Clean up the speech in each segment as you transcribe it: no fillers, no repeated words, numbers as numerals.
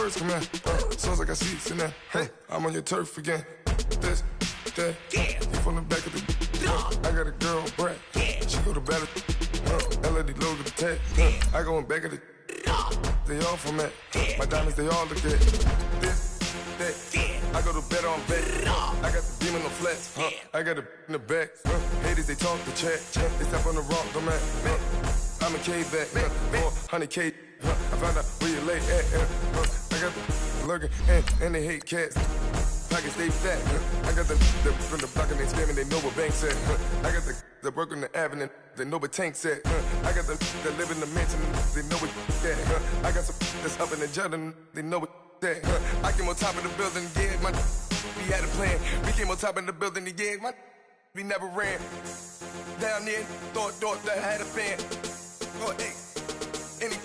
birds come in. Sounds like I see seats in there. I'm on your turf again. This, that, you from the back of the. I got a girl, Brad. She go to battle. LAD low to the tech. I go in back of the. They all from that. My diamonds, they all look at. This, that. I go to bed on bed. I got the demon on flats. I got the in the back. Haters, they talk the chat. They step on the rock, don't man. I'm a K-back. 400K. I found out where you lay at. I got the lurking and they hate cats. Pockets stay fat. I got the from the block and they screaming, they know what banks at. I got the work on the avenue, they know what tanks at. I got the that live in the mansion, they know what that. I got some that's up in the Jordan, they know what that. I came on top of the building, yeah, my we had a plan. We came on top of the building, yeah, my we never ran. Down there, thought that I had a fan. Oh, hey, any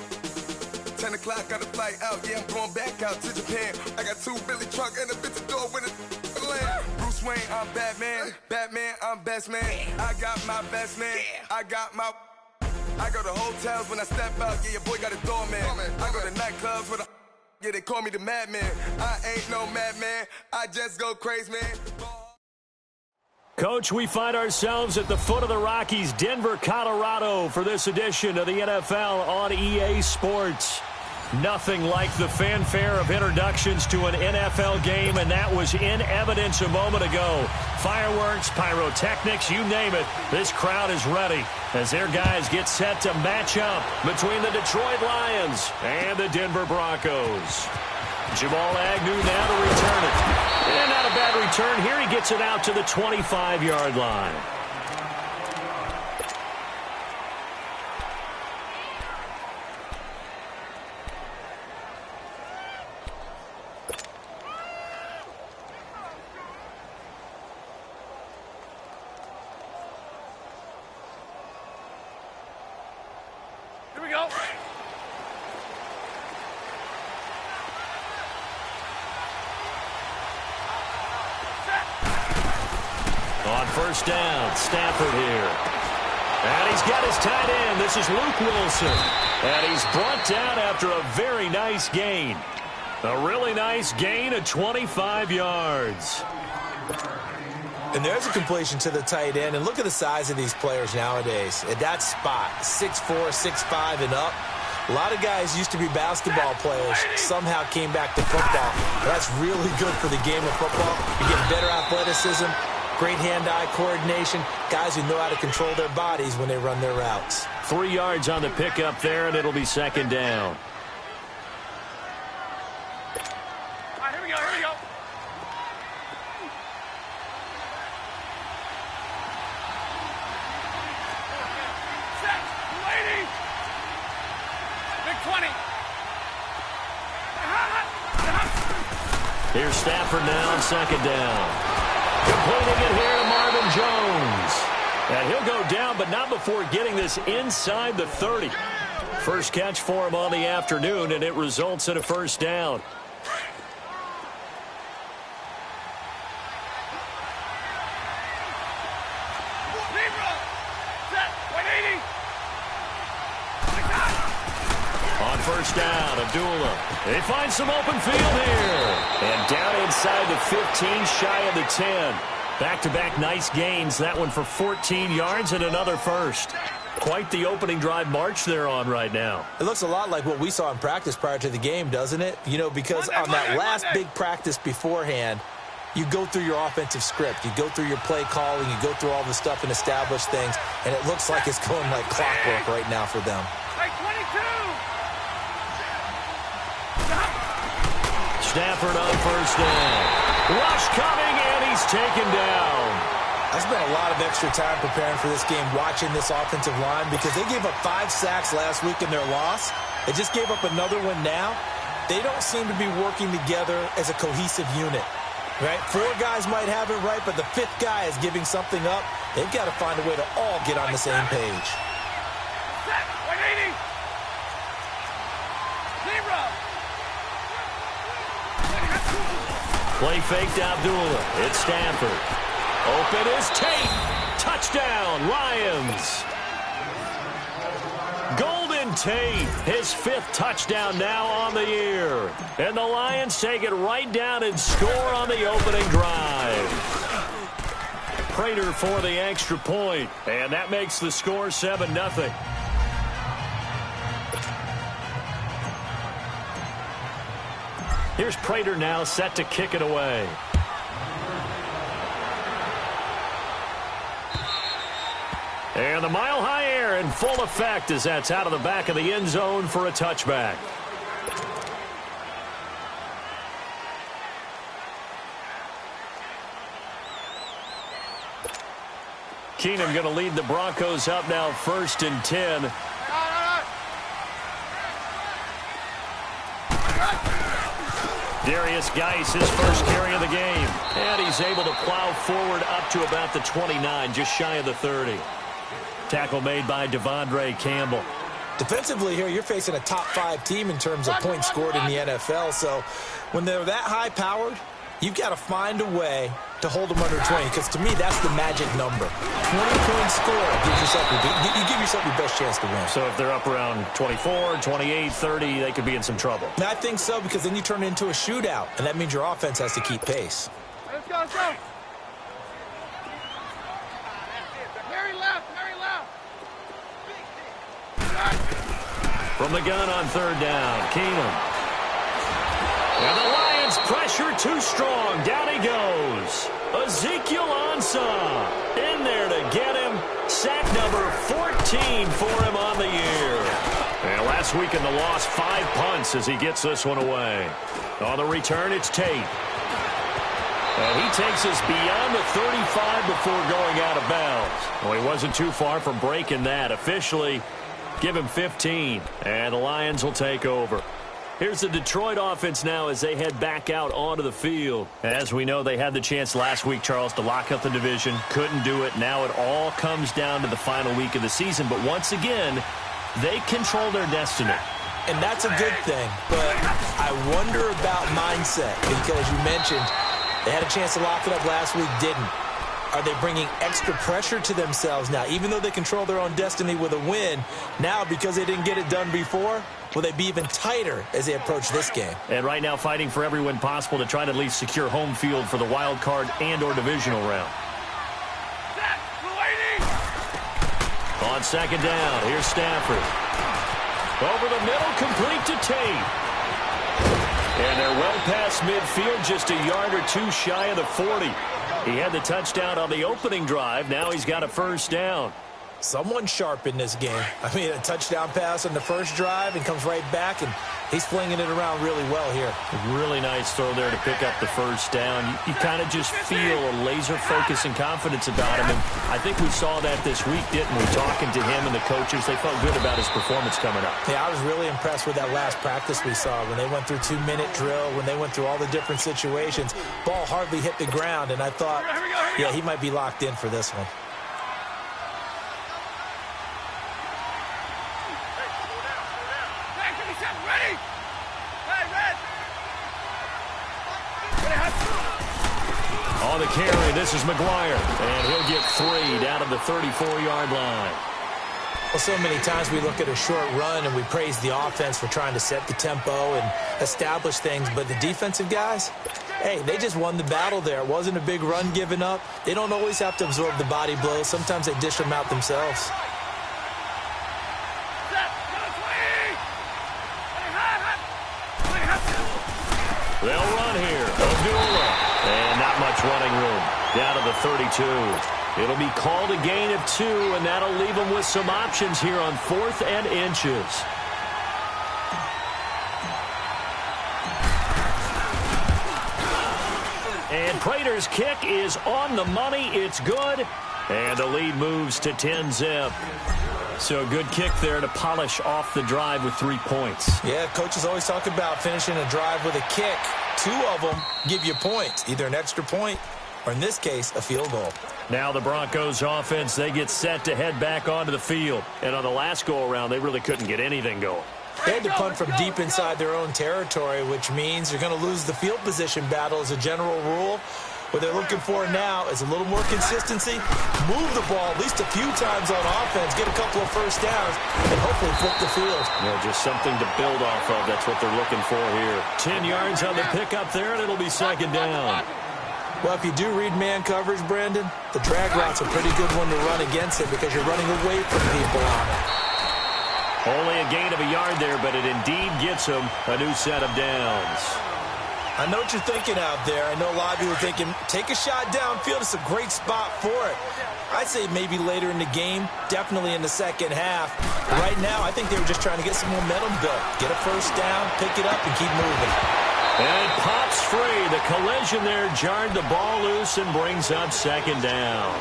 10 o'clock, got a flight out, yeah, I'm going back out to Japan. I got 2 Billy truck and a bitch door with a land. Bruce Wayne, I'm Batman. Batman, I'm best man. I got my best man. I go to hotels when I step out, yeah, your boy got a doorman. I go to nightclubs with a, yeah, they call me the madman. I ain't no madman, I just go crazy, man. Coach, we find ourselves at the foot of the Rockies, Denver, Colorado, for this edition of the NFL on EA Sports. Nothing like the fanfare of introductions to an NFL game, and that was in evidence a moment ago. Fireworks, pyrotechnics, you name it. This crowd is ready as their guys get set to match up between the Detroit Lions and the Denver Broncos. Jamal Agnew now to return it. And not a bad return. Here he gets it out to the 25-yard line. Here we go. On first down, Stafford here. And he's got his tight end. This is Luke Wilson. And he's brought down after a very nice gain. A really nice gain of 25 yards. And there's a completion to the tight end. And look at the size of these players nowadays. At that spot, 6'4", 6'5", and up. A lot of guys used to be basketball players, somehow came back to football. That's really good for the game of football. You get better athleticism, great hand-eye coordination, guys who know how to control their bodies when they run their routes. 3 yards on the pickup there, and it'll be second down. All right, here we go, here we go. Set, lady. Big 20. Here's Stafford now on second down. Completing it here to Marvin Jones. And he'll go down, but not before getting this inside the 30. First catch for him on the afternoon, and it results in a first down. On first down, Abdullah. They find some open field here. And down inside the 15, shy of the 10. Back-to-back nice gains. That one for 14 yards and another first. Quite the opening drive march they're on right now. It looks a lot like what we saw in practice prior to the game, doesn't it? You know, because on that last big practice beforehand, you go through your offensive script. You go through your play calling. You go through all the stuff and establish things. And it looks like it's going like clockwork right now for them. Stafford on first down. Rush coming, and he's taken down. I spent a lot of extra time preparing for this game, watching this offensive line, because they gave up 5 sacks last week in their loss. They just gave up another one now. They don't seem to be working together as a cohesive unit. Right? 4 guys might have it right, but the 5th guy is giving something up. They've got to find a way to all get on the same page. Play fake to Abdullah. It's Stafford. Open is Tate. Touchdown, Lions. Golden Golden Tate, his 5th touchdown now on the year. And the Lions take it right down and score on the opening drive. Prater for the extra point, and that makes the score 7-0. Here's Prater now set to kick it away. And the mile-high air in full effect as that's out of the back of the end zone for a touchback. Keenum going to lead the Broncos up now 1st and 10. Darius Geis, his first carry of the game. And he's able to plow forward up to about the 29, just shy of the 30. Tackle made by Devondre Campbell. Defensively here, you're facing a top 5 team in terms of points scored in the NFL. So when they're that high-powered, you've got to find a way to hold them under 20, because to me, that's the magic number. 20-point score gives yourself you give yourself your best chance to win. So if they're up around 24, 28, 30, they could be in some trouble. And I think so, because then you turn it into a shootout, and that means your offense has to keep pace. Let's go, let's go. Very left, very left. From the gun on 3rd down, Keenum. And the Lions pressure too strong. Down he goes. Ezekiel Ansah in there to get him. Sack number 14 for him on the year. And last week in the loss, 5 punts as he gets this one away. On the return, it's Tate. And he takes us beyond the 35 before going out of bounds. Well, he wasn't too far from breaking that. Officially, give him 15. And the Lions will take over. Here's the Detroit offense now as they head back out onto the field. As we know, they had the chance last week, Charles, to lock up the division. Couldn't do it. Now it all comes down to the final week of the season. But once again, they control their destiny. And that's a good thing. But I wonder about mindset, because you mentioned they had a chance to lock it up last week, didn't. Are they bringing extra pressure to themselves now? Even though they control their own destiny with a win, now because they didn't get it done before, will they be even tighter as they approach this game? And right now fighting for every win possible to try to at least secure home field for the wild card and or divisional round. On 2nd down, here's Stafford. Over the middle, complete to Tate. And they're well past midfield, just a yard or 2 shy of the 40. He had the touchdown on the opening drive. Now he's got a 1st down. Someone sharp in this game. I mean, a touchdown pass on the first drive and comes right back, and he's flinging it around really well here. Really nice throw there to pick up the 1st down. You kind of just feel a laser focus and confidence about him, and I think we saw that this week, didn't we? Talking to him and the coaches, they felt good about his performance coming up. Yeah, I was really impressed with that last practice we saw when they went through 2-minute drill, when they went through all the different situations. Ball hardly hit the ground, and I thought, yeah, he might be locked in for this one. On the carry, this is McGuire, and he'll get 3 down to the 34-yard line. Well, so many times we look at a short run and we praise the offense for trying to set the tempo and establish things, but the defensive guys, hey, they just won the battle there. It wasn't a big run given up. They don't always have to absorb the body blows. Sometimes they dish them out themselves. They'll run here. Abdullah. And not much running room. Down to the 32. It'll be called a gain of 2, and that'll leave them with some options here on 4th and inches. And Prater's kick is on the money. It's good. And the lead moves to 10-zip. So a good kick there to polish off the drive with 3 points. Yeah, coaches always talk about finishing a drive with a kick. 2 of them give you points, either an extra point or, in this case, a field goal. Now the Broncos offense, they get set to head back onto the field. And on the last go-around, they really couldn't get anything going. They had to punt from deep inside their own territory, which means you're going to lose the field position battle as a general rule. What they're looking for now is a little more consistency, move the ball at least a few times on offense, get a couple of first downs, and hopefully flip the field. Yeah, just something to build off of. That's what they're looking for here. 10 yards on the pickup there, and it'll be second down. Well, if you do read man coverage, Brandon, the drag route's a pretty good one to run against it because you're running away from people on it. Only a gain of a yard there, but it indeed gets him a new set of downs. I know what you're thinking out there. I know a lot of you are thinking, take a shot downfield. It's a great spot for it. I'd say maybe later in the game, definitely in the second half. Right now, I think they were just trying to get some momentum built. Get a first down, pick it up, and keep moving. And it pops free. The collision there jarred the ball loose and brings up second down.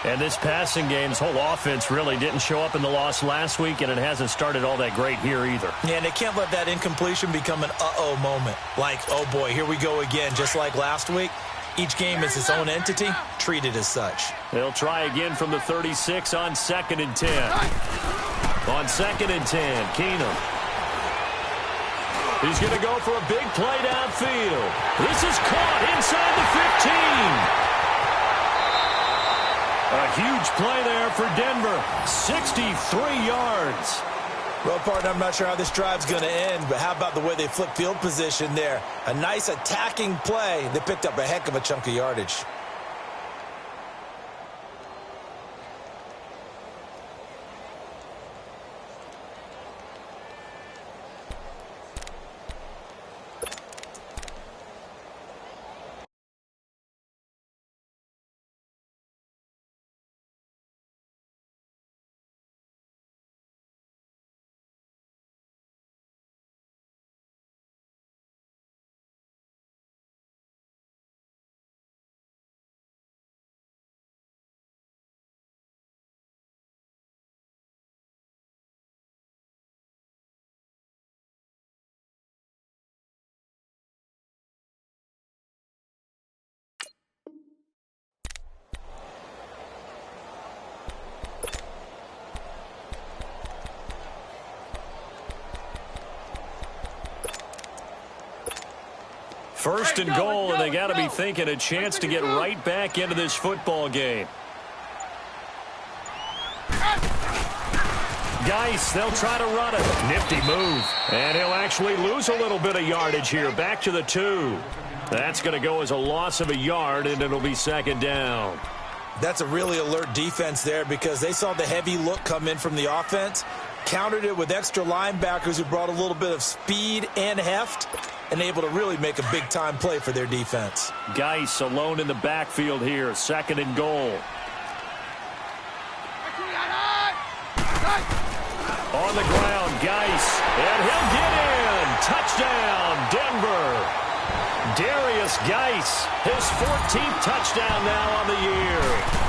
And this passing game's whole offense really didn't show up in the loss last week, and it hasn't started all that great here either. Yeah, and they can't let that incompletion become an uh-oh moment. Like, oh boy, here we go again, just like last week. Each game is its own entity, treated as such. They'll try again from the 36 on 2nd and 10. On 2nd and 10, Keenum. He's going to go for a big play downfield. This is caught inside the 15. A huge play there for Denver. 63 yards. Well, partner, I'm not sure how this drive's going to end, but how about the way they flip field position there? A nice attacking play. They picked up a heck of a chunk of yardage. First and goal, and they got to be thinking a chance to get right back into this football game. Geis, they'll try to run it. Nifty move. And he'll actually lose a little bit of yardage here. Back to the 2. That's going to go as a loss of a yard, and it'll be second down. That's a really alert defense there because they saw the heavy look come in from the offense, countered it with extra linebackers who brought a little bit of speed and heft, and able to really make a big-time play for their defense. Geis alone in the backfield here. Second and goal. On the ground, Geis. And he'll get in. Touchdown, Denver. Darius Geis, his 14th touchdown now on the year.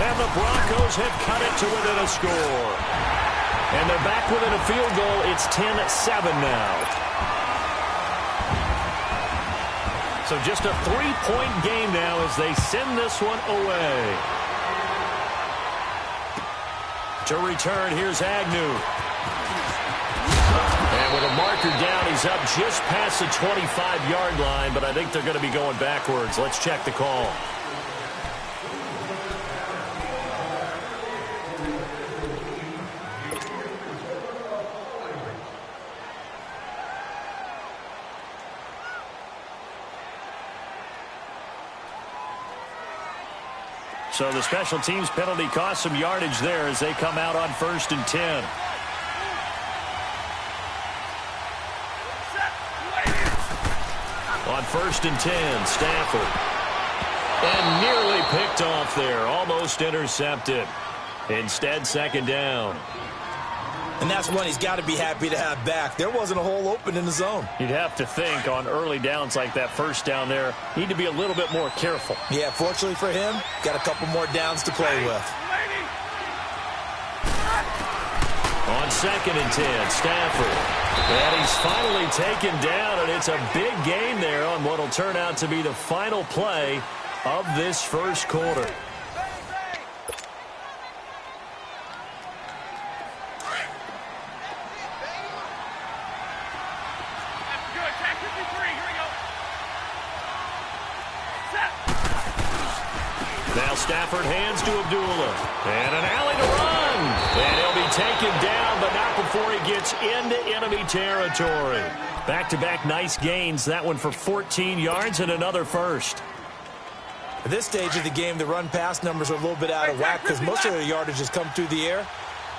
And the Broncos have cut it to within a score. And they're back within a field goal. It's 10-7 now. So just a 3-point game now as they send this one away. To return, here's Agnew. And with a marker down, he's up just past the 25-yard line, but I think they're going to be going backwards. Let's check the call. So the special teams penalty cost some yardage there as they come out on 1st and 10. On 1st and 10, Stafford. And nearly picked off there, almost intercepted. Instead, second down. And that's one he's got to be happy to have back. There wasn't a hole open in the zone. You'd have to think on early downs like that first down there, need to be a little bit more careful. Yeah, fortunately for him, got a couple more downs to play with. On 2nd and 10, Stafford. And he's finally taken down, and it's a big gain there on what will turn out to be the final play of this first quarter. Stafford hands to Abdullah. And an alley to run. And he'll be taken down, but not before he gets into enemy territory. Back-to-back nice gains. That one for 14 yards and another first. At this stage of the game, the run-pass numbers are a little bit out of whack because most of their yardage has come through the air.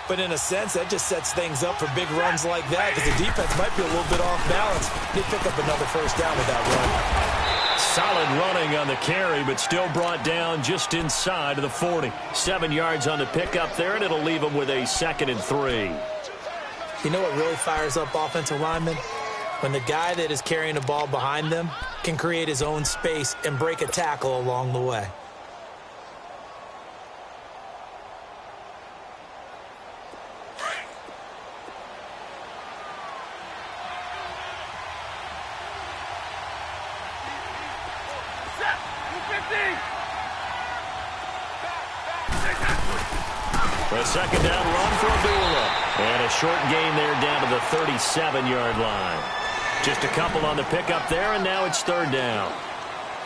But in a sense, that just sets things up for big runs like that because the defense might be a little bit off balance. They pick up another first down with that run. Solid running on the carry, but still brought down just inside of the 40. 7 yards on the pickup there, and it'll leave them with a 2nd and 3. You know what really fires up offensive linemen? When the guy that is carrying the ball behind them can create his own space and break a tackle along the way. The second down run for Abdullah. And a short gain there down to the 37-yard line. Just a couple on the pickup there, and now it's 3rd down.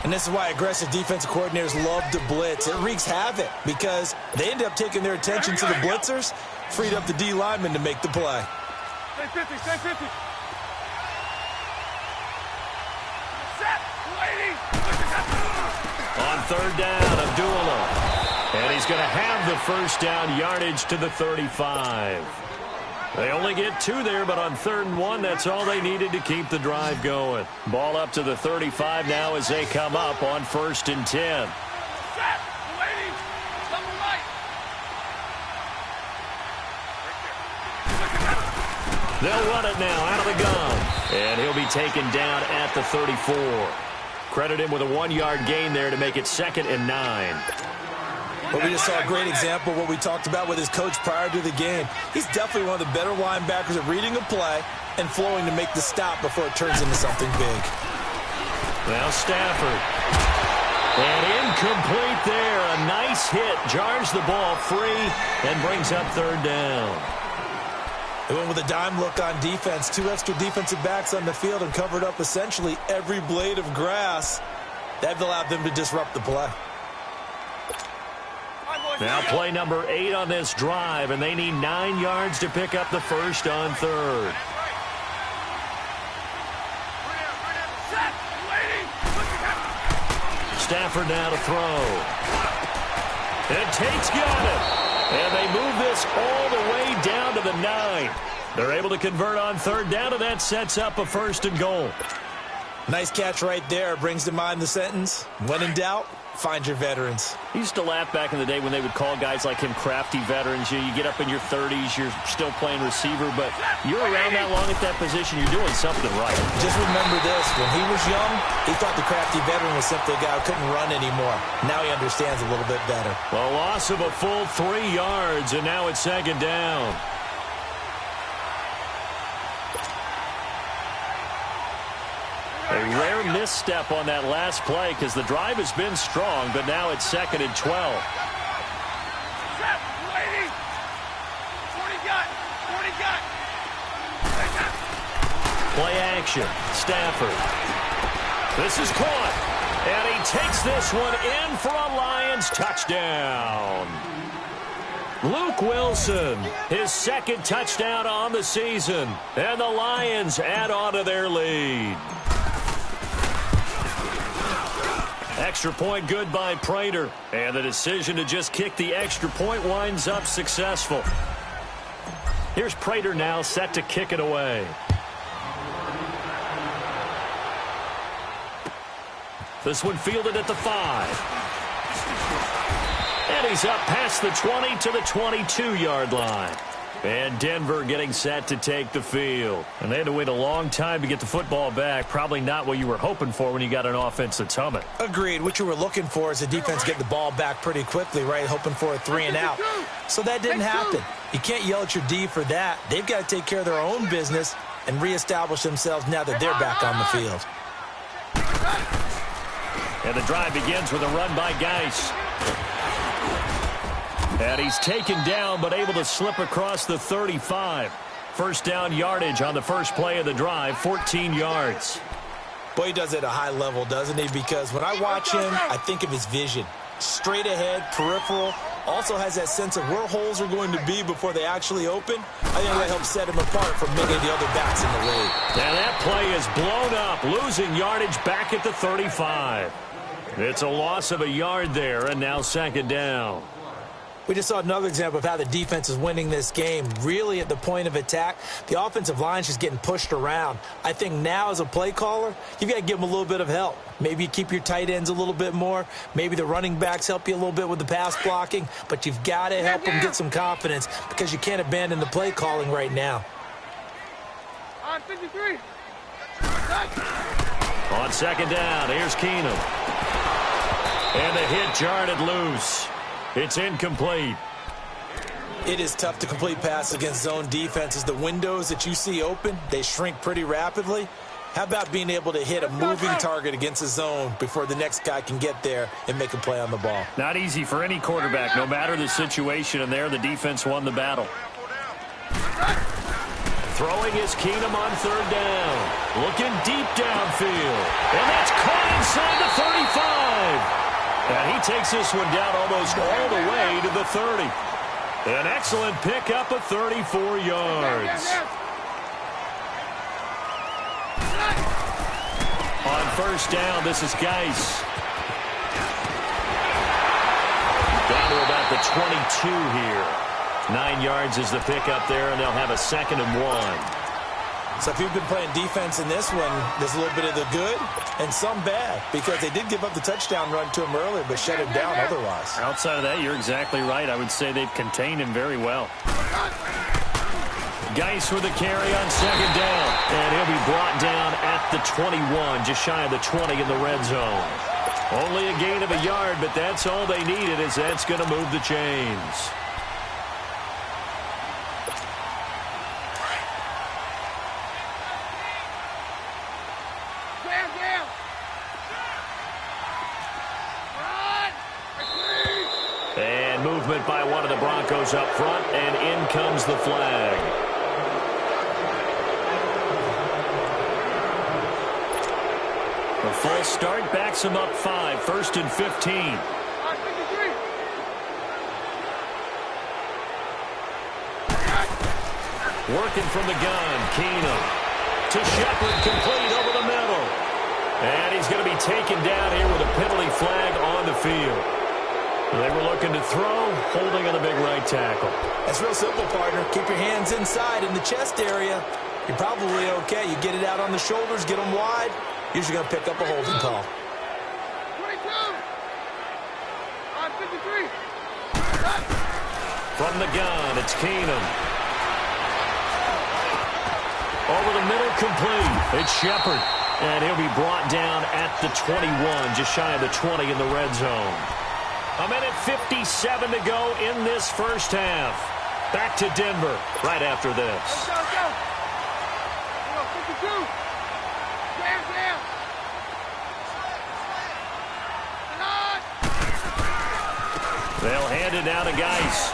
And this is why aggressive defensive coordinators love to blitz. It wreaks havoc because they end up taking their attention to the blitzers, freed up the D lineman to make the play. Stay 50, stay 50. Set, waiting. On 3rd down, Abdullah. And he's going to have the first down yardage to the 35. They only get 2 there, but on 3rd and 1, that's all they needed to keep the drive going. Ball up to the 35 now as they come up on 1st and 10. Set, waiting. Double right. They'll run it now out of the gun. And he'll be taken down at the 34. Credit him with a 1-yard gain there to make it 2nd and 9. But we just saw a great example of what we talked about with his coach prior to the game. He's definitely one of the better linebackers at reading a play and flowing to make the stop before it turns into something big. Now Stafford. And incomplete there. A nice hit. Jars the ball free and brings up 3rd down. They went with a dime look on defense. 2 extra defensive backs on the field and covered up essentially every blade of grass. That allowed them to disrupt the play. Now play number 8 on this drive, and they need 9 yards to pick up the first on 3rd. Stafford now to throw. And Tate's got it. And they move this all the way down to the 9. They're able to convert on 3rd down, and that sets up a 1st and goal. Nice catch right there. Brings to mind the sentence, when in doubt, find your veterans. He used to laugh back in the day when they would call guys like him crafty veterans. You get up in your 30s, you're still playing receiver, but you're around that long at that position, you're doing something right. Just remember this, when he was young, he thought the crafty veteran was simply a guy who couldn't run anymore. Now he understands a little bit better. Well, loss of a full 3 yards, and now it's 2nd down. A rare misstep on that last play because the drive has been strong, but now it's 2nd and 12. Set, waiting. 40 got. Play action. Stafford. This is caught. And he takes this one in for a Lions touchdown. Luke Wilson, his 2nd touchdown on the season. And the Lions add on to their lead. Extra point good by Prater. And the decision to just kick the extra point winds up successful. Here's Prater now set to kick it away. This one fielded at the 5. And he's up past the 20 to the 22-yard line. And Denver getting set to take the field. And they had to wait a long time to get the football back. Probably not what you were hoping for when you got an offense that's humming. Agreed. What you were looking for is the defense get the ball back pretty quickly, right? Hoping for a 3 and out. So that didn't happen. You can't yell at your D for that. They've got to take care of their own business and reestablish themselves now that they're back on the field. And the drive begins with a run by Geis. And he's taken down, but able to slip across the 35. First down yardage on the first play of the drive, 14 yards. Boy, he does it at a high level, doesn't he? Because when I watch him, I think of his vision. straight ahead, peripheral. Also has that sense of where holes are going to be before they actually open. I think that helps set him apart from many of the other backs in the league. And that play is blown up, losing yardage back at the 35. It's a loss of a yard there, and now second down. We just saw another example of how the defense is winning this game. Really at the point of attack, the offensive line's just getting pushed around. I think now as a play caller, you've got to give them a little bit of help. Maybe you keep your tight ends a little bit more. Maybe the running backs help you a little bit with the pass blocking. But you've got to help them get some confidence because you can't abandon the play calling right now. On 53. On second down, here's Keenum. And the hit jarred loose. It's incomplete. It is tough to complete passes against zone defenses. The windows that you see open, they shrink pretty rapidly. How about being able to hit a moving target against a zone before the next guy can get there and make a play on the ball? Not easy for any quarterback, no matter the situation, and there the defense won the battle. Throwing is Keenum on third down. Looking deep downfield. And that's caught inside the 35. And he takes this one down almost all the way to the 30. An excellent pickup of 34 yards. On first down, this is Geis. Down to about the 22 here. 9 yards is the pickup there, and they'll have a 2nd and 1. So if you've been playing defense in this one, there's a little bit of the good and some bad because they did give up the touchdown run to him earlier but shut him down otherwise. Outside of that, you're exactly right. I would say they've contained him very well. Geis with a carry on second down, and he'll be brought down at the 21, just shy of the 20 in the red zone. Only a gain of a yard, but that's all they needed, as that's going to move the chains. And movement by one of the Broncos up front, and in comes the flag. The full start backs him up 5, 1st and 15. Working from the gun, Keenum to Shepard, complete over the middle. And he's going to be taken down here with a penalty flag on the field. They were looking to throw, holding on the big right tackle. That's real simple, partner. Keep your hands inside in the chest area. You're probably okay. You get it out on the shoulders, get them wide. Usually going to pick up a holding call. 22. On 53. From the gun, it's Keenum. Over the middle, complete. It's Shepard. And he'll be brought down at the 21, just shy of the 20 in the red zone. A minute 57 to go in this first half. Back to Denver right after this. Let's go. 52. Down. They'll hand it down to Geis.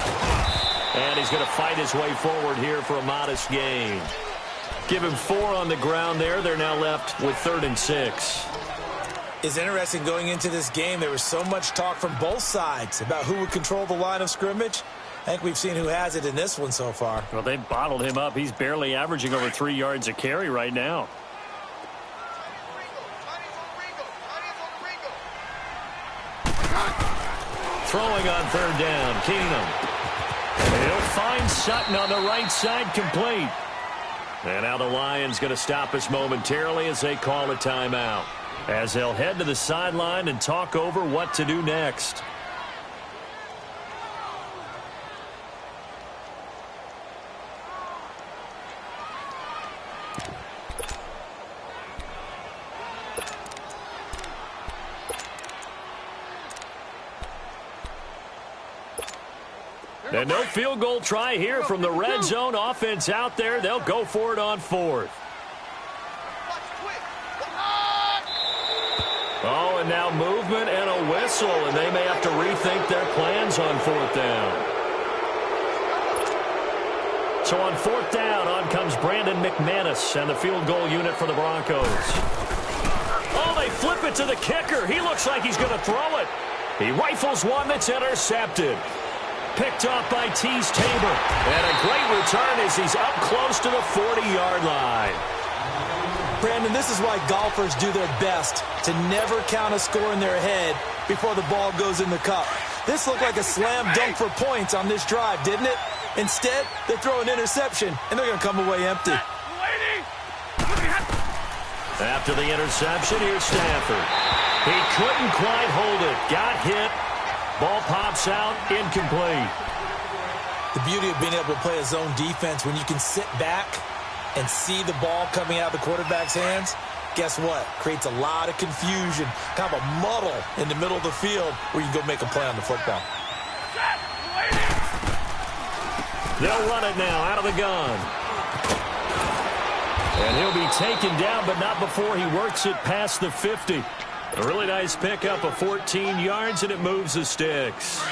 And he's going to fight his way forward here for a modest gain. Give him 4 on the ground there. They're now left with 3rd and 6. It's interesting going into this game. There was so much talk from both sides about who would control the line of scrimmage. I think we've seen who has it in this one so far. Well, they've bottled him up. He's barely averaging over 3 yards a carry right now. Throwing on 3rd down, Keenum. He'll find Sutton on the right side, complete. And now the Lions going to stop us momentarily as they call a timeout, as they'll head to the sideline and talk over what to do next. And no field goal try here from the red zone. Offense out there. They'll go for it on 4th. Oh, and now movement and a whistle, and they may have to rethink their plans on 4th down. So on 4th down, on comes Brandon McManus and the field goal unit for the Broncos. Oh, they flip it to the kicker. He looks like he's going to throw it. He rifles one that's intercepted. Picked off by Tease Tabor. And a great return as he's up close to the 40-yard line. Brandon, this is why golfers do their best to never count a score in their head before the ball goes in the cup. This looked like a slam dunk for points on this drive, didn't it? Instead, they throw an interception, and they're going to come away empty. After the interception, here's Stafford. He couldn't quite hold it. Got hit. Ball pops out, incomplete. The beauty of being able to play a zone defense when you can sit back and see the ball coming out of the quarterback's hands, guess what? Creates a lot of confusion, kind of a muddle in the middle of the field where you can go make a play on the football. They'll run it now out of the gun. And he'll be taken down, but not before he works it past the 50. A really nice pickup of 14 yards, and it moves the sticks.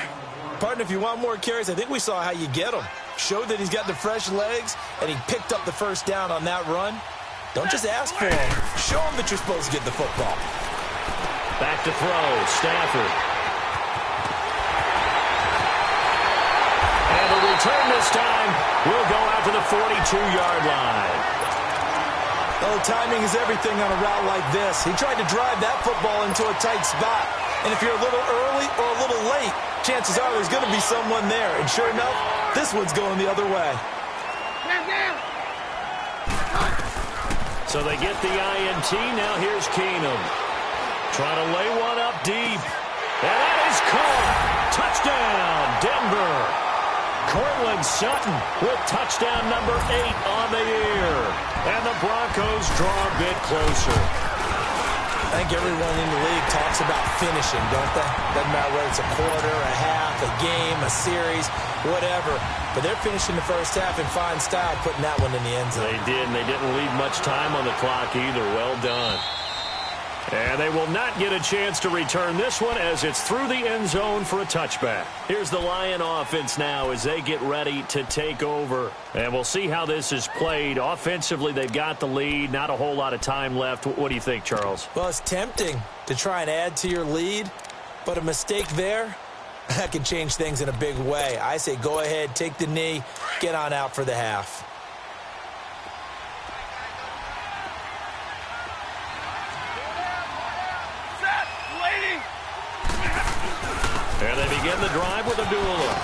Partner, if you want more carries, I think we saw how you get them. Showed that he's got the fresh legs, and he picked up the first down on that run. Don't just ask for him. Show him that you're supposed to get the football. Back to throw, Stafford. And the return this time will go out to the 42-yard line. Oh, timing is everything on a route like this. He tried to drive that football into a tight spot. And if you're a little early or a little late, chances are there's going to be someone there. And sure enough, this one's going the other way. So they get the INT. Now here's Keenum. Trying to lay one up deep. And that is caught. Touchdown, Denver. Cortland Sutton with touchdown number 8 on the year. And the Broncos draw a bit closer. I think everyone in the league talks about finishing, don't they? Doesn't matter whether it's a quarter, a half, a game, a series, whatever. But they're finishing the first half in fine style, putting that one in the end zone. They did, and they didn't leave much time on the clock either. Well done. And they will not get a chance to return this one as it's through the end zone for a touchback. Here's the Lion offense now as they get ready to take over. And we'll see how this is played. Offensively, they've got the lead. Not a whole lot of time left. What do you think, Charles? Well, it's tempting to try and add to your lead, but a mistake there, that can change things in a big way. I say go ahead, take the knee, get on out for the half. And they begin the drive with Abdullah.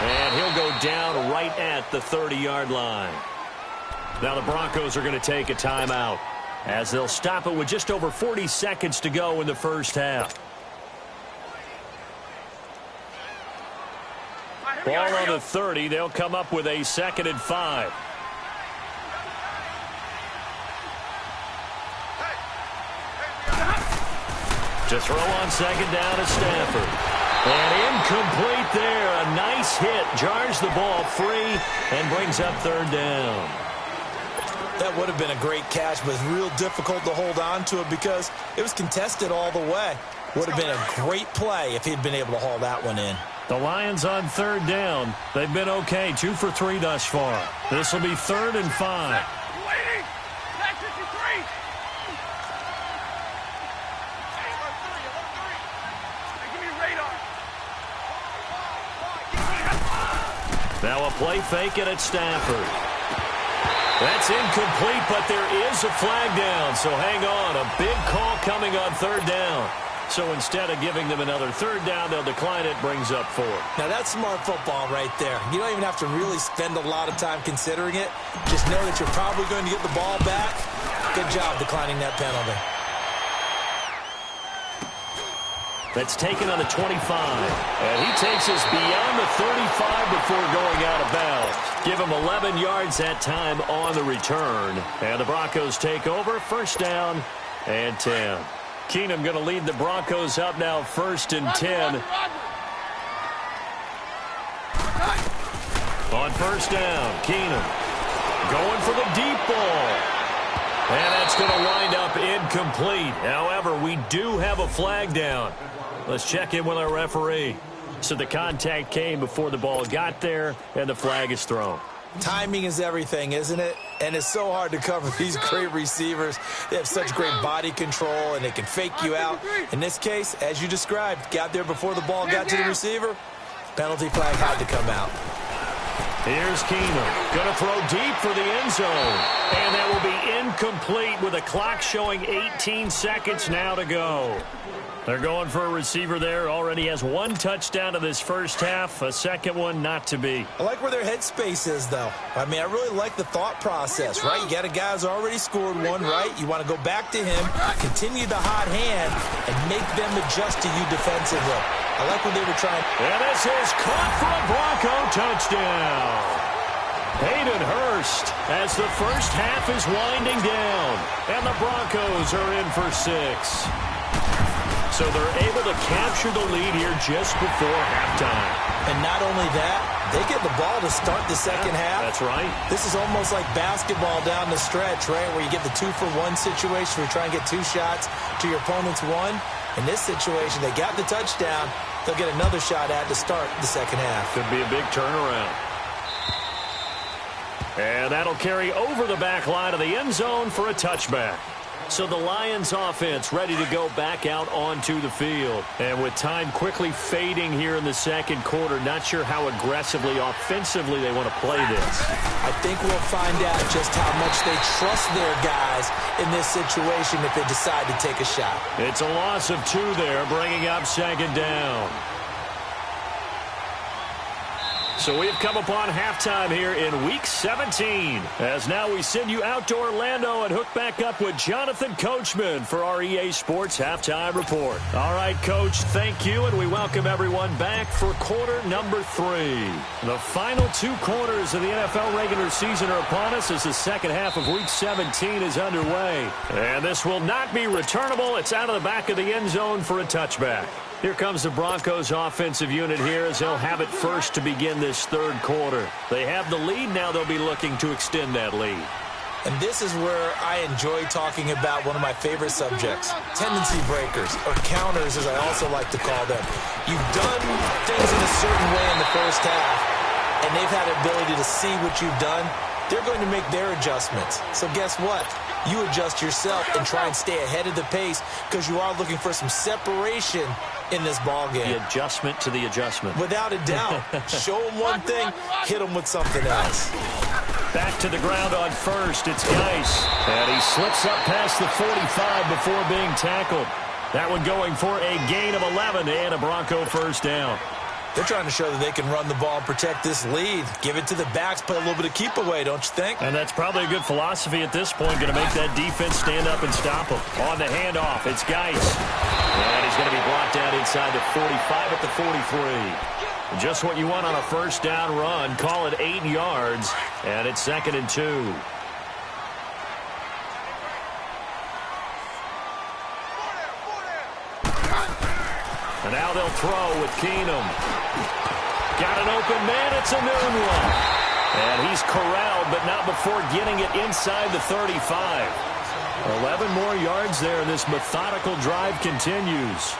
And he'll go down right at the 30-yard line. Now the Broncos are going to take a timeout as they'll stop it with just over 40 seconds to go in the first half. Ball on the 30. They'll come up with a 2nd and 5. To throw on 2nd down is Stafford. And incomplete there. A nice hit. Jars the ball free and brings up 3rd down. That would have been a great catch, but it's real difficult to hold on to it because it was contested all the way. Would have been a great play if he'd been able to haul that one in. The Lions on 3rd down. They've been okay. 2 for 3 thus far. This will be 3rd and 5. Now a play fake it at Stafford. That's incomplete, but there is a flag down. So hang on. A big call coming on 3rd down. So instead of giving them another 3rd down, they'll decline it. Brings up 4. Now that's smart football right there. You don't even have to really spend a lot of time considering it. Just know that you're probably going to get the ball back. Good job declining that penalty. That's taken on the 25. And he takes us beyond the 35 before going out of bounds. Give him 11 yards that time on the return. And the Broncos take over. 1st down and 10. Keenum going to lead the Broncos up now 1st and 10. On 1st down, Keenum going for the deep ball. And that's going to wind up incomplete. However, we do have a flag down. Let's check in with our referee. So the contact came before the ball got there, and the flag is thrown. Timing is everything, isn't it? And it's so hard to cover these great receivers. They have such great body control, and they can fake you out. In this case, as you described, got there before the ball got to the receiver. Penalty flag had to come out. Here's Keenum. Going to throw deep for the end zone. And that will be incomplete with a clock showing 18 seconds now to go. They're going for a receiver there. Already has one touchdown in this first half. A second one not to be. I like where their headspace is, though. I mean, I really like the thought process, right? You got a guy who's already scored one, right? You want to go back to him, continue the hot hand, and make them adjust to you defensively. I like what they were trying. And this is caught for a Bronco touchdown. Hayden Hurst as the first half is winding down. And the Broncos are in for 6. So they're able to capture the lead here just before halftime. And not only that, they get the ball to start the second half. That's right. This is almost like basketball down the stretch, right, where you get the 2-for-1 situation where you try and get 2 shots to your opponent's 1. In this situation, they got the touchdown. They'll get another shot at to start the second half. Could be a big turnaround. And that'll carry over the back line of the end zone for a touchback. So the Lions offense ready to go back out onto the field. And with time quickly fading here in the second quarter, not sure how aggressively, offensively they want to play this. I think we'll find out just how much they trust their guys in this situation if they decide to take a shot. It's a loss of 2 there, bringing up second down. So we've come upon halftime here in Week 17. As now we send you out to Orlando and hook back up with Jonathan Coachman for our EA Sports Halftime Report. All right, Coach, thank you, and we welcome everyone back for quarter number 3. The final 2 quarters of the NFL regular season are upon us as the second half of Week 17 is underway. And this will not be returnable. It's out of the back of the end zone for a touchback. Here comes the Broncos offensive unit here as they'll have it first to begin this third quarter. They have the lead. Now they'll be looking to extend that lead. And this is where I enjoy talking about one of my favorite subjects, tendency breakers, or counters as I also like to call them. You've done things in a certain way in the first half, and they've had the ability to see what you've done. They're going to make their adjustments. So guess what? You adjust yourself and try and stay ahead of the pace because you are looking for some separation in this ball game. The adjustment to the adjustment. Without a doubt. Show them one thing, hit them with something else. Back to the ground on first. It's Geis. And he slips up past the 45 before being tackled. That one going for a gain of 11 and a Bronco first down. They're trying to show that they can run the ball and protect this lead. Give it to the backs, play a little bit of keep away, don't you think? And that's probably a good philosophy at this point. Going to make that defense stand up and stop them. On the handoff, it's Geis. And he's going to be brought down inside the 45 at the 43. Just what you want on a first down run. Call it 8 yards. And it's 2nd and 2. And now they'll throw with Keenum. Got an open man. It's a noon one. And he's corralled, but not before getting it inside the 35. 11 more yards there, and this methodical drive continues.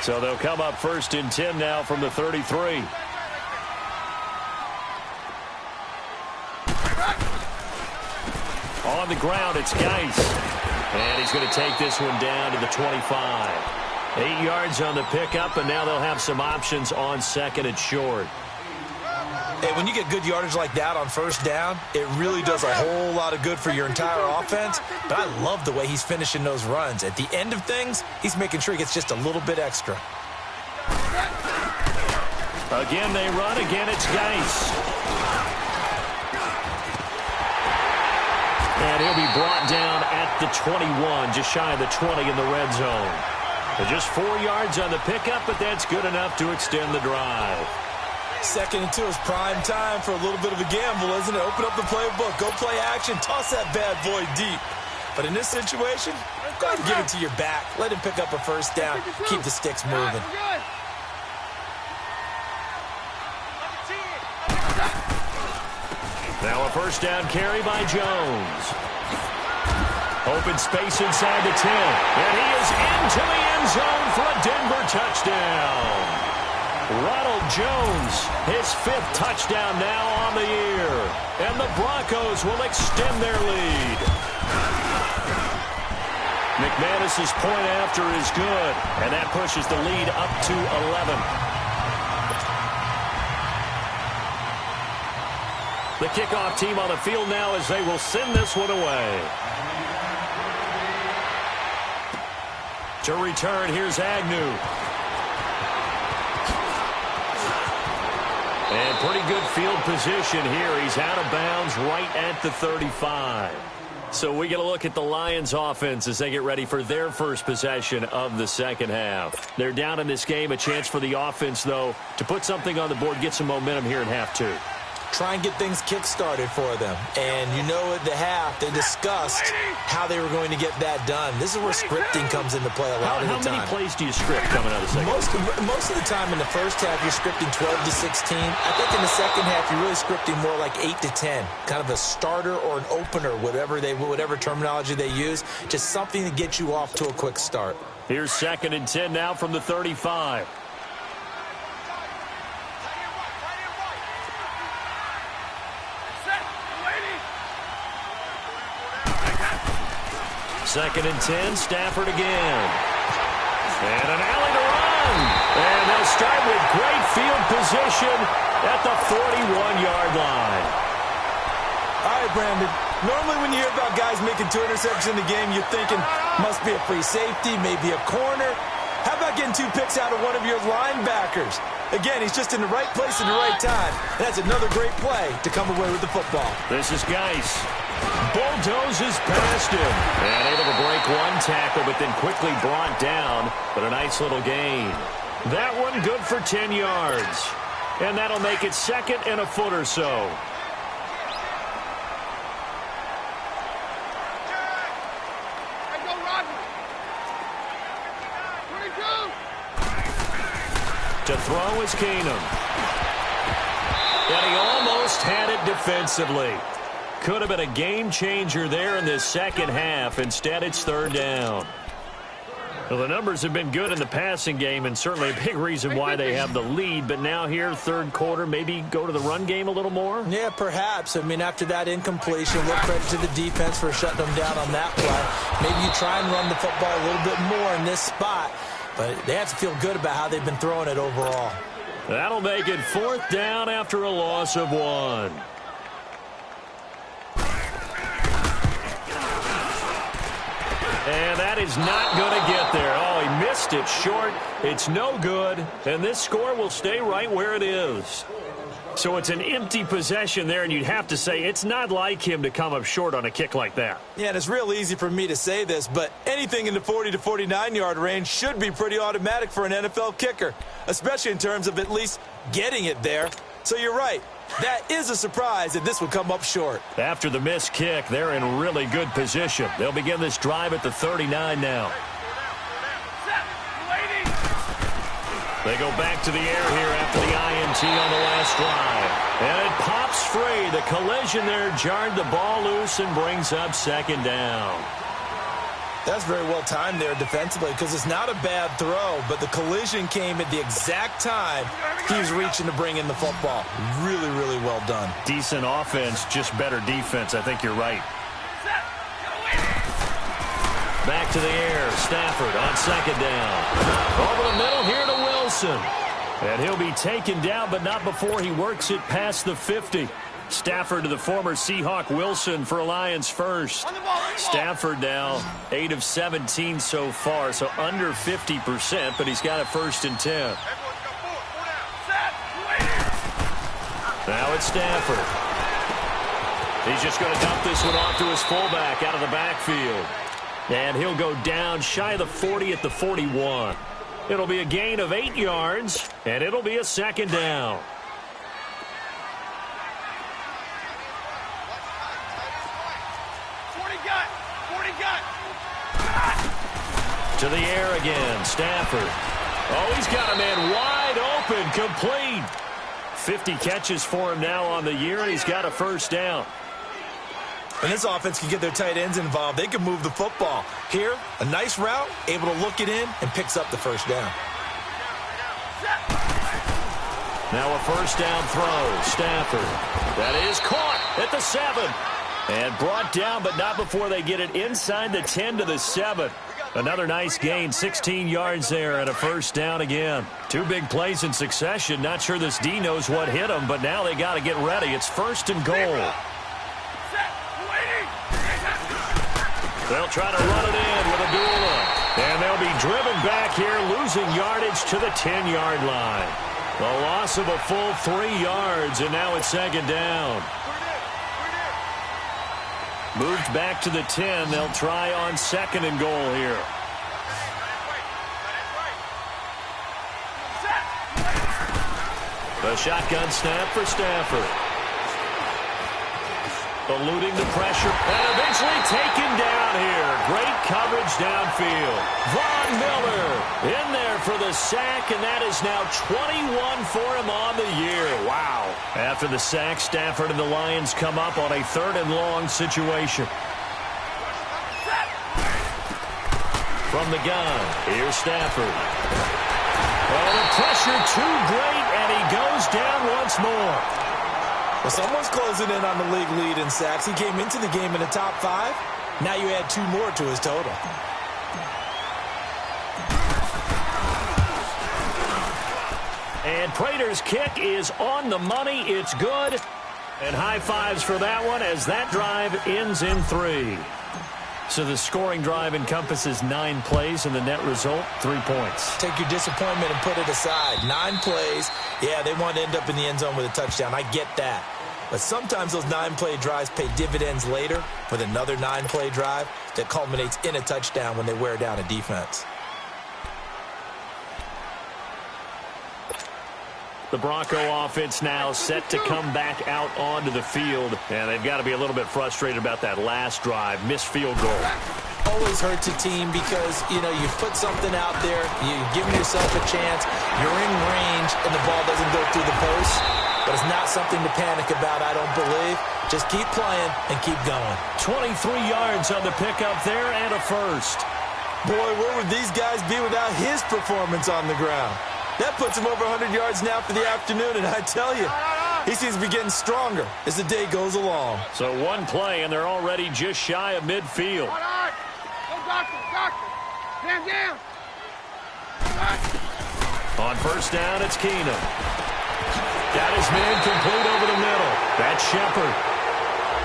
So they'll come up 1st and 10 now from the 33. On the ground, it's Geis. And he's going to take this one down to the 25. 8 yards on the pickup, and now they'll have some options on 2nd and short. Hey, when you get good yardage like that on first down, it really does a whole lot of good for your entire offense. But I love the way he's finishing those runs. At the end of things, he's making sure he gets just a little bit extra. Again, they run. Again, it's Geis. And he'll be brought down at the 21, just shy of the 20 in the red zone. So just 4 yards on the pickup, but that's good enough to extend the drive. 2nd and 2 is prime time for a little bit of a gamble, isn't it? Open up the playbook, go play action, toss that bad boy deep. But in this situation, go ahead and give it to your back. Let him pick up a first down, keep the sticks moving. Now a first down carry by Jones. Open space inside the 10. And he is into the end zone for a Denver touchdown. Ronald Jones, his 5th touchdown now on the year. And the Broncos will extend their lead. McManus's point after is good. And that pushes the lead up to 11. The kickoff team on the field now as they will send this one away. To return, here's Agnew. And pretty good field position here. He's out of bounds right at the 35. So we get a look at the Lions offense as they get ready for their first possession of the second half. They're down in this game. A chance for the offense, though, to put something on the board, get some momentum here in half 2. Try and get things kick-started for them. And you know at the half, they discussed how they were going to get that done. This is where scripting comes into play a lot of the time. How many plays do you script coming out of the second half? Most of the time in the first half, you're scripting 12 to 16. I think in the second half, you're really scripting more like 8 to 10. Kind of a starter or an opener, whatever terminology they use. Just something to get you off to a quick start. Here's 2nd and 10 now from the 35. Second and 10, Stafford again. And an alley to run. And they'll start with great field position at the 41-yard line. All right, Brandon. Normally when you hear about guys making 2 interceptions in the game, you're thinking must be a free safety, maybe a corner. How about getting 2 picks out of one of your linebackers? Again, he's just in the right place at the right time. That's another great play to come away with the football. This is Geis. Bulldozes past him. And able to break 1 tackle, but then quickly brought down. But a nice little gain. That one good for 10 yards. And that'll make it 2nd and a foot or so. To throw is Keenum. And he almost had it defensively. Could have been a game changer there in this second half. Instead, it's 3rd down. Well, the numbers have been good in the passing game and certainly a big reason why they have the lead. But now here, 3rd quarter, maybe go to the run game a little more? Yeah, perhaps. I mean, after that incompletion, a little credit to the defense for shutting them down on that play. Maybe you try and run the football a little bit more in this spot. But they have to feel good about how they've been throwing it overall. That'll make it 4th down after a loss of 1. And that is not going to get there. Oh, he missed it short. It's no good. And this score will stay right where it is. So it's an empty possession there, and you'd have to say it's not like him to come up short on a kick like that. Yeah, and it's real easy for me to say this, but anything in the 40 to 49-yard range should be pretty automatic for an NFL kicker, especially in terms of at least getting it there. So you're right. That is a surprise that this would come up short. After the missed kick, they're in really good position. They'll begin this drive at the 39 now. They go back to the air here after the INT on the last drive. And it pops free. The collision there jarred the ball loose and brings up 2nd down. That's very well timed there defensively because it's not a bad throw, but the collision came at the exact time he was reaching to bring in the football. Really, really well done. Decent offense, just better defense. I think you're right. Back to the air. Stafford on 2nd down. Over the middle here to Wilson. And he'll be taken down, but not before he works it past the 50. Stafford to the former Seahawk Wilson for Lions first. Stafford now 8 of 17 so far, so under 50%, but he's got a 1st and 10. Now it's Stafford. He's just going to dump this one off to his fullback out of the backfield. And he'll go down shy of the 40 at the 41. It'll be a gain of 8 yards, and it'll be a 2nd down. To the air again, Stafford. Oh, he's got a man wide open, complete. 50 catches for him now on the year, and he's got a 1st down. And this offense can get their tight ends involved. They can move the football. Here, a nice route, able to look it in, and picks up the first down. Now a first down throw. Stafford. That is caught at the 7. And brought down, but not before they get it inside the 10 to the 7. Another nice gain, 16 yards there, and a first down again. 2 big plays in succession. Not sure this D knows what hit them, but now they got to get ready. It's first and goal. They'll try to run it in with Abdullah. And they'll be driven back here, losing yardage to the 10-yard line. The loss of a full 3 yards, and now it's second down. Moved back to the 10. They'll try on second and goal here. The shotgun snap for Stafford. Eluding the pressure and eventually taken down here. Great coverage downfield. Von Miller in there for the sack, and that is now 21 for him on the year. Wow. After the sack, Stafford and the Lions come up on a 3rd and long situation. From the gun, here's Stafford. Oh, the pressure too great, and he goes down once more. Well, someone's closing in on the league lead in sacks. He came into the game in the top 5. Now you add 2 more to his total. And Prater's kick is on the money. It's good. And high fives for that one as that drive ends in 3. So the scoring drive encompasses 9 plays, and the net result, 3 points. Take your disappointment and put it aside. 9 plays. Yeah, they want to end up in the end zone with a touchdown. I get that. But sometimes those 9-play drives pay dividends later with another 9-play drive that culminates in a touchdown when they wear down a defense. The Bronco offense now set to come back out onto the field, and they've got to be a little bit frustrated about that last drive. Missed field goal. Always hurts a team because, you put something out there, you give yourself a chance, you're in range, and the ball doesn't go through the post. But it's not something to panic about, I don't believe. Just keep playing and keep going. 23 yards on the pickup there and a first. Boy, where would these guys be without his performance on the ground? That puts him over 100 yards now for the afternoon, and I tell you, he seems to be getting stronger as the day goes along. So 1 play, and they're already just shy of midfield. All right. Go doctor. Down. On first down, it's Keenum. Got his man complete over the middle. That's Shepard.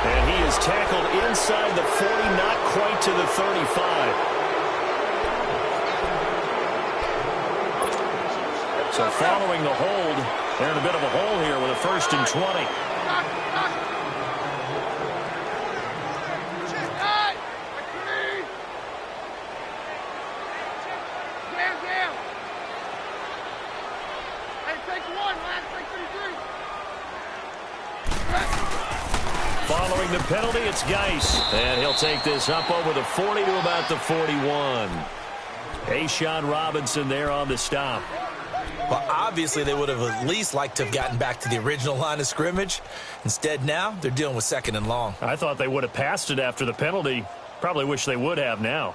And he is tackled inside the 40, not quite to the 35. So following the hold, they're in a bit of a hole here with a 1st and 20. Following the penalty, it's Geis. And he'll take this up over the 40 to about the 41. Ashawn Robinson there on the stop. Well, obviously, they would have at least liked to have gotten back to the original line of scrimmage. Instead, now, they're dealing with 2nd and long. I thought they would have passed it after the penalty. Probably wish they would have now.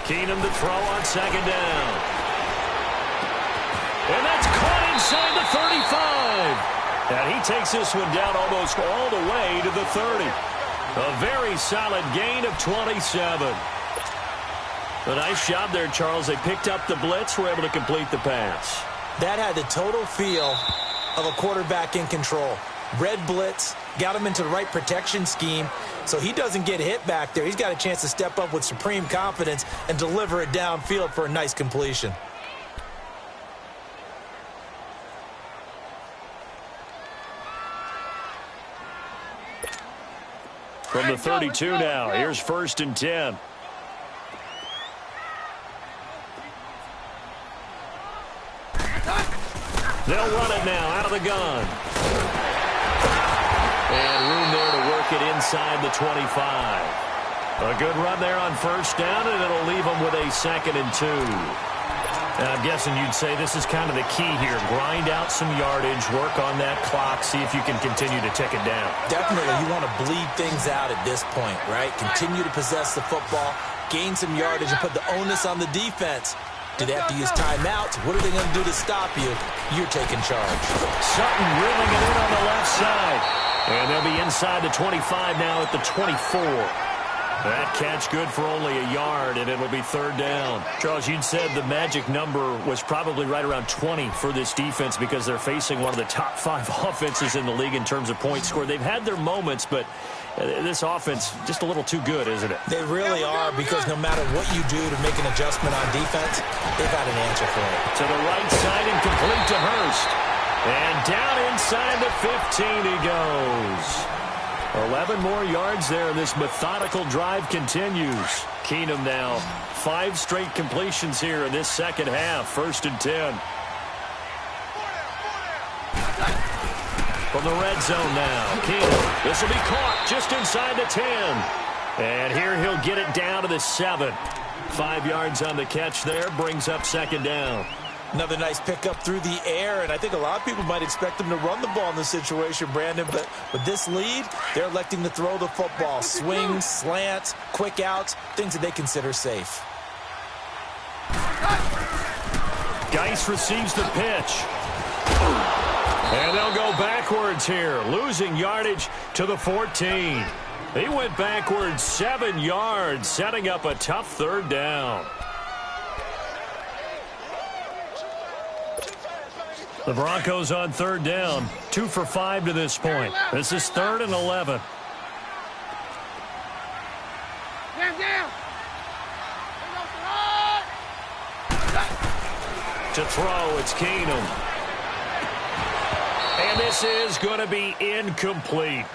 Keenum to throw on 2nd down. And that's caught inside the 35. And he takes this one down almost all the way to the 30. A very solid gain of 27. A nice job there, Charles. They picked up the blitz, were able to complete the pass. That had the total feel of a quarterback in control. Red blitz, got him into the right protection scheme, so he doesn't get hit back there. He's got a chance to step up with supreme confidence and deliver it downfield for a nice completion. From the 32 now, here's 1st and 10. They'll run it now out of the gun. And room there to work it inside the 25. A good run there on first down, and it'll leave them with a 2nd and 2. And I'm guessing you'd say this is kind of the key here. Grind out some yardage, work on that clock, see if you can continue to tick it down. Definitely, you want to bleed things out at this point, right? Continue to possess the football, gain some yardage, and put the onus on the defense. Do they have to use timeouts? What are they going to do to stop you? You're taking charge. Sutton reeling it in on the left side. And they'll be inside the 25 now at the 24. That catch good for only a yard, and it'll be 3rd down. Charles, you'd said the magic number was probably right around 20 for this defense because they're facing one of the top 5 offenses in the league in terms of points scored. They've had their moments, but this offense just a little too good, isn't it? They really are, because no matter what you do to make an adjustment on defense, they've got an answer for it. To the right side and complete to Hurst. And down inside the 15 he goes. 11 more yards there. This methodical drive continues. Keenum now 5 straight completions here in this second half. 1st and 10. From the red zone now. Keenum. This will be caught just inside the 10. And here he'll get it down to the 7. 5 yards on the catch there. Brings up 2nd down. Another nice pickup through the air, and I think a lot of people might expect them to run the ball in this situation, Brandon, but with this lead, they're electing to throw the football. Swings, slants, quick outs, things that they consider safe. Geis receives the pitch. And they'll go backwards here, losing yardage to the 14. He went backwards 7 yards, setting up a tough 3rd down. The Broncos on 3rd down, 2 for 5 to this point. This is 3rd and 11. To throw, it's Keenum. And this is going to be incomplete.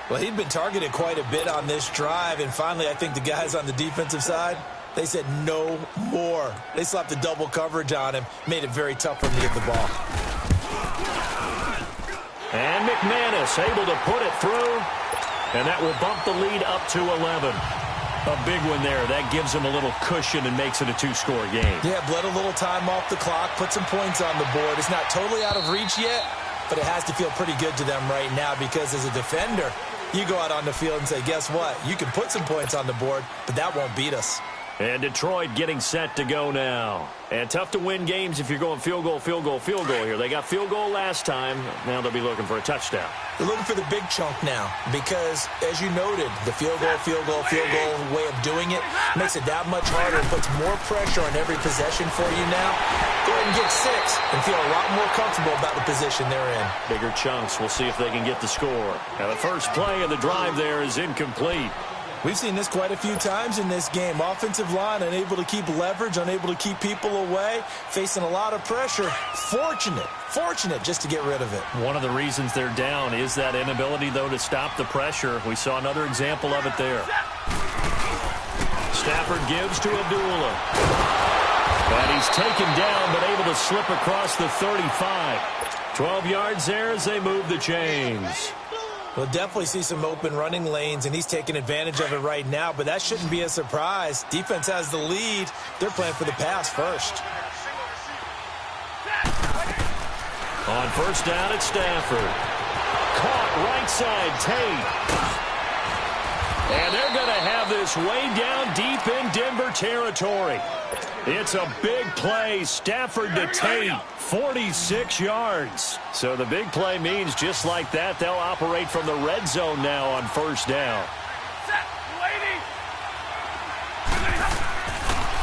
Well, he'd been targeted quite a bit on this drive, and finally I think the guys on the defensive side, they said no more. They slapped the double coverage on him, made it very tough for him to get the ball. And McManus able to put it through, and that will bump the lead up to 11. A big one there. That gives them a little cushion and makes it a 2-score game. Yeah, bled a little time off the clock, put some points on the board. It's not totally out of reach yet, but it has to feel pretty good to them right now because as a defender, you go out on the field and say, guess what? You can put some points on the board, but that won't beat us. And Detroit getting set to go now. And tough to win games if you're going field goal, field goal, field goal here. They got field goal last time. Now they'll be looking for a touchdown. They're looking for the big chunk now because, as you noted, the field goal, field goal, field goal way of doing it makes it that much harder and puts more pressure on every possession for you now. Go ahead and get 6 and feel a lot more comfortable about the position they're in. Bigger chunks. We'll see if they can get the score. Now the first play of the drive there is incomplete. We've seen this quite a few times in this game. Offensive line unable to keep leverage, unable to keep people away, facing a lot of pressure. Fortunate just to get rid of it. One of the reasons they're down is that inability, though, to stop the pressure. We saw another example of it there. Stafford gives to Abdullah. And he's taken down, but able to slip across the 35. 12 yards there as they move the chains. We'll definitely see some open running lanes, and he's taking advantage of it right now, but that shouldn't be a surprise. Defense has the lead. They're playing for the pass first. On first down, it's Stafford. Caught right side, Tate. And they're going to have this way down deep in Denver territory. It's a big play. Stafford to Tate, 46 yards. So the big play means just like that, they'll operate from the red zone now on first down.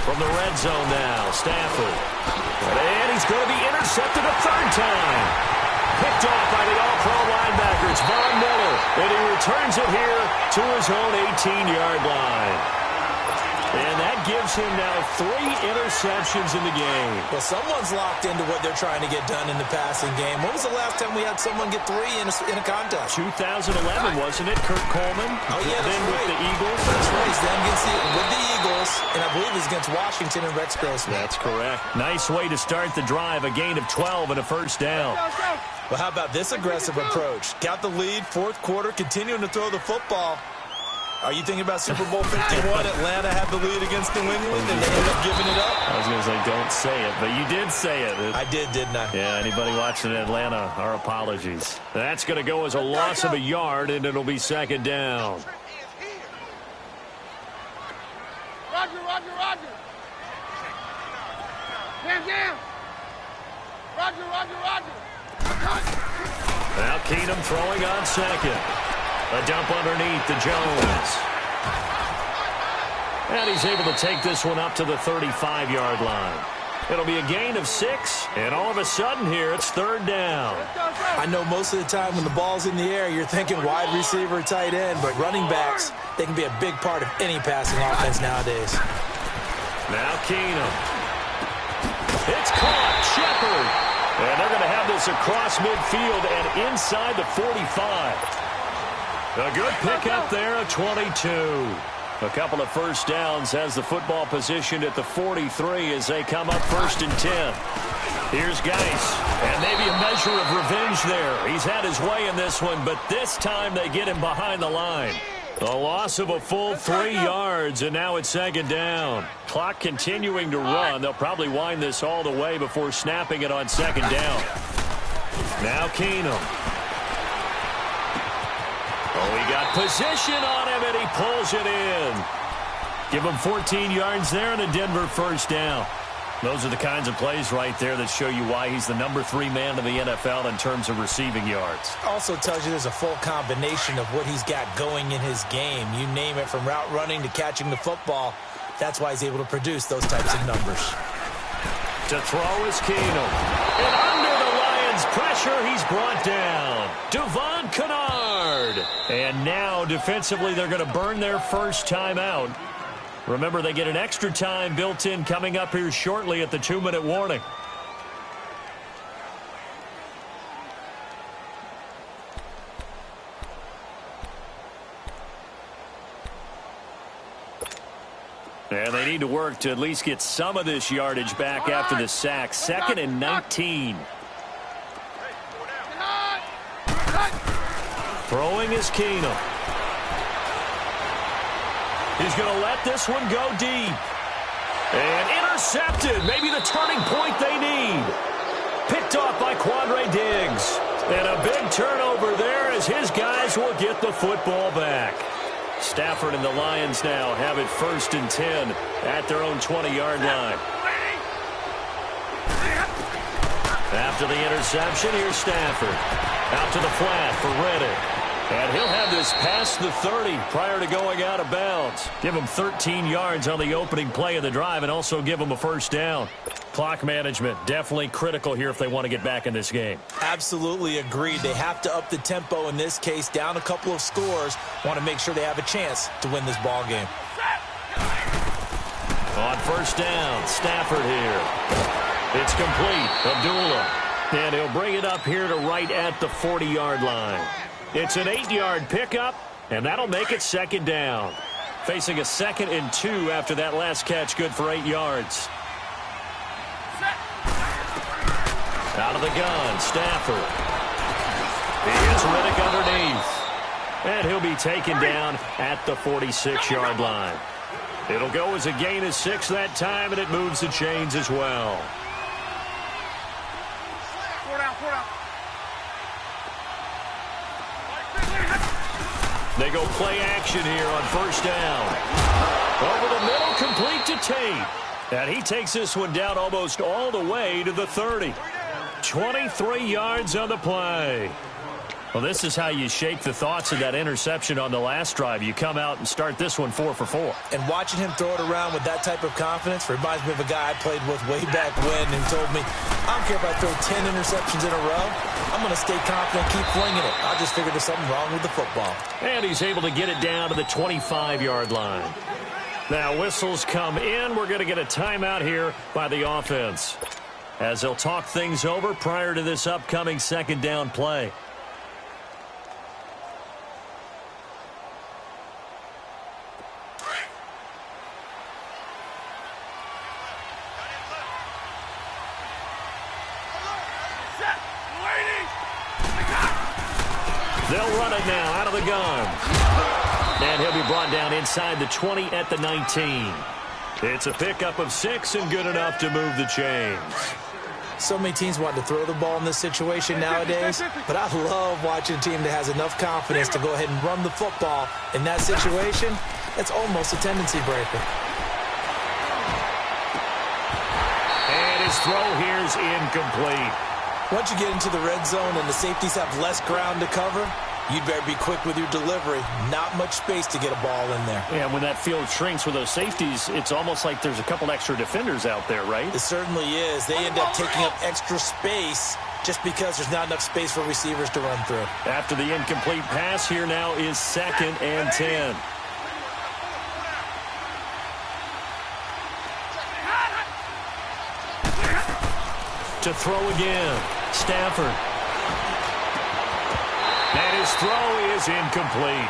From the red zone now, Stafford. And he's going to be intercepted a 3rd time. Picked off by the all-pro linebackers, Von Miller. And he returns it here to his own 18-yard line. And that gives him now 3 interceptions in the game. Well, someone's locked into what they're trying to get done in the passing game. When was the last time we had someone get 3 in a contest? 2011, wasn't it? Kurt Coleman. Oh, yeah, then right. with the Eagles. That's right. He's then with the Eagles, and I believe he's against Washington and Rex Grossman. That's correct. Nice way to start the drive. A gain of 12 and a first down. Well, how about this aggressive approach? Got the lead, fourth quarter, continuing to throw the football. Are you thinking about Super Bowl 51? Atlanta had the lead against New England, and they ended up giving it up? I was going to say, don't say it, but you did say it. I did, didn't I? Yeah, anybody watching Atlanta, our apologies. That's going to go as a loss of a yard, and it'll be second down. Roger, Roger, Roger. Jam. Roger, Roger, Roger. Now Keenum throwing on second. A dump underneath to Jones. And he's able to take this one up to the 35-yard line. It'll be a gain of 6, and all of a sudden here, it's third down. I know most of the time when the ball's in the air, you're thinking wide receiver, tight end, but running backs, they can be a big part of any passing offense nowadays. Now Keenum. It's caught. Shepard. And they're going to have this across midfield and inside the 45. A good pickup there at 22. A couple of first downs has the football positioned at the 43 as they come up first and 10. Here's Geis, and maybe a measure of revenge there. He's had his way in this one, but this time they get him behind the line. A loss of a full 3 yards, and now it's second down. Clock continuing to run. They'll probably wind this all the way before snapping it on second down. Now Keenum. Oh, he got position on him, and he pulls it in. Give him 14 yards there and a Denver first down. Those are the kinds of plays right there that show you why he's the number 3 man in the NFL in terms of receiving yards. Also tells you there's a full combination of what he's got going in his game. You name it, from route running to catching the football. That's why he's able to produce those types of numbers. To throw is Keenum. And under the Lions' pressure, he's brought down. Devon Kennard. And now, defensively, they're going to burn their first timeout. Remember, they get an extra time built in coming up here shortly at the 2-minute warning. And they need to work to at least get some of this yardage back after the sack. 2nd and 19. Throwing is Keenum. He's going to let this one go deep. And intercepted. Maybe the turning point they need. Picked off by Quandre Diggs. And a big turnover there as his guys will get the football back. Stafford and the Lions now have it 1st and 10 at their own 20-yard line. After the interception, here's Stafford. Out to the flat for Reddick. And he'll have this past the 30 prior to going out of bounds. Give him 13 yards on the opening play of the drive and also give him a first down. Clock management definitely critical here if they want to get back in this game. Absolutely agreed. They have to up the tempo in this case, down a couple of scores. Want to make sure they have a chance to win this ball game. On first down, Stafford here. It's complete. Abdullah. And he'll bring it up here to right at the 40-yard line. It's an 8-yard pickup, and that'll make it second down. Facing a 2nd and 2 after that last catch, good for 8 yards. Out of the gun, Stafford. He hits Reddick underneath. And he'll be taken down at the 46-yard line. It'll go as a gain of 6 that time, and it moves the chains as well. They go play action here on first down. Over the middle, complete to Tate. And he takes this one down almost all the way to the 30. 23 yards on the play. Well, this is how you shake the thoughts of that interception on the last drive. You come out and start this one 4 for 4. And watching him throw it around with that type of confidence reminds me of a guy I played with way back when who told me, I don't care if I throw 10 interceptions in a row. I'm going to stay confident, keep flinging it. I just figured there's something wrong with the football. And he's able to get it down to the 25-yard line. Now whistles come in. We're going to get a timeout here by the offense as they'll talk things over prior to this upcoming second down play. They'll run it now out of the gun. And he'll be brought down inside the 20 at the 19. It's a pickup of 6 and good enough to move the chains. So many teams want to throw the ball in this situation nowadays, but I love watching a team that has enough confidence to go ahead and run the football. In that situation, that's almost a tendency breaker. And his throw here is incomplete. Once you get into the red zone and the safeties have less ground to cover, you'd better be quick with your delivery. Not much space to get a ball in there. Yeah, when that field shrinks with those safeties, it's almost like there's a couple extra defenders out there, right? It certainly is. They end up taking up extra space just because there's not enough space for receivers to run through. After the incomplete pass, here now is 2nd and 10. To throw again, Stafford. And his throw is incomplete.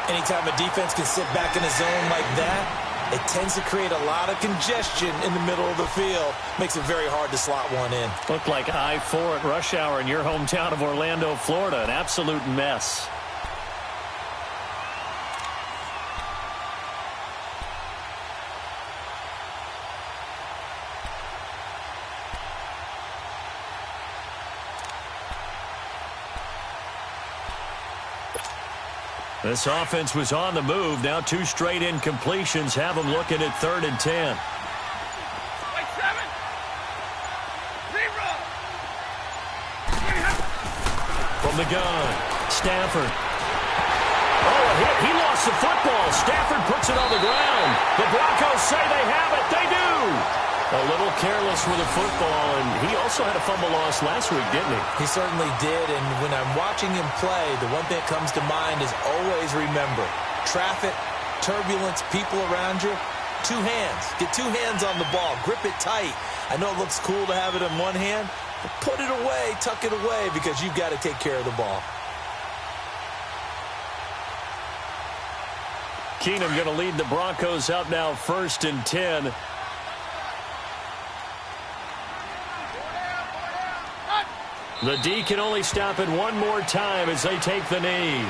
Anytime a defense can sit back in a zone like that, it tends to create a lot of congestion in the middle of the field. Makes it very hard to slot one in. Looked like I-4 at rush hour in your hometown of Orlando, Florida. An absolute mess. This offense was on the move. Now 2 straight incompletions have them looking at 3rd and 10. From the gun, Stafford. Oh, a hit. He lost the football. Stafford puts it on the ground. The Broncos say they have it. They do. A little careless with the football, and he also had a fumble loss last week, didn't he? He certainly did, and when I'm watching him play, the one thing that comes to mind is always remember, traffic, turbulence, people around you, 2 hands. Get 2 hands on the ball. Grip it tight. I know it looks cool to have it in one hand, but put it away, tuck it away, because you've got to take care of the ball. Keenum going to lead the Broncos out now 1st and 10. The D can only stop it one more time as they take the knee.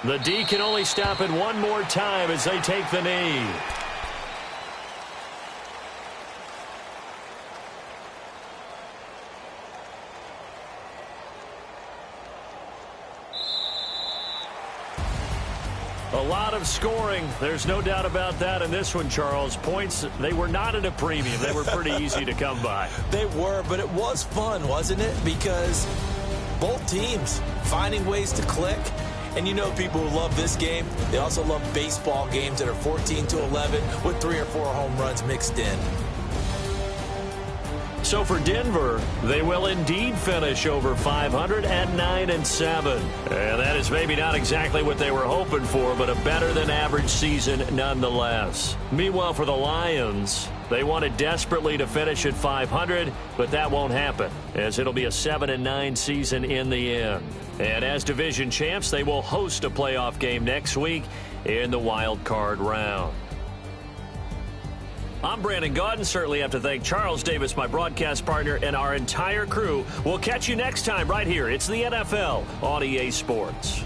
The D can only stop it one more time as they take the knee. A lot of scoring. There's no doubt about that in this one, Charles. Points, they were not at a premium. They were pretty easy to come by. They were, but it was fun, wasn't it? Because both teams finding ways to click. And you know people who love this game, they also love baseball games that are 14-11 with 3 or 4 home runs mixed in. So for Denver, they will indeed finish over 500 at 9-7. And that is maybe not exactly what they were hoping for, but a better than average season nonetheless. Meanwhile, for the Lions, they wanted desperately to finish at 500, but that won't happen, as it'll be a 7-9 season in the end. And as division champs, they will host a playoff game next week in the wild card round. I'm Brandon Gaudin. Certainly have to thank Charles Davis, my broadcast partner, and our entire crew. We'll catch you next time right here. It's the NFL on EA Sports.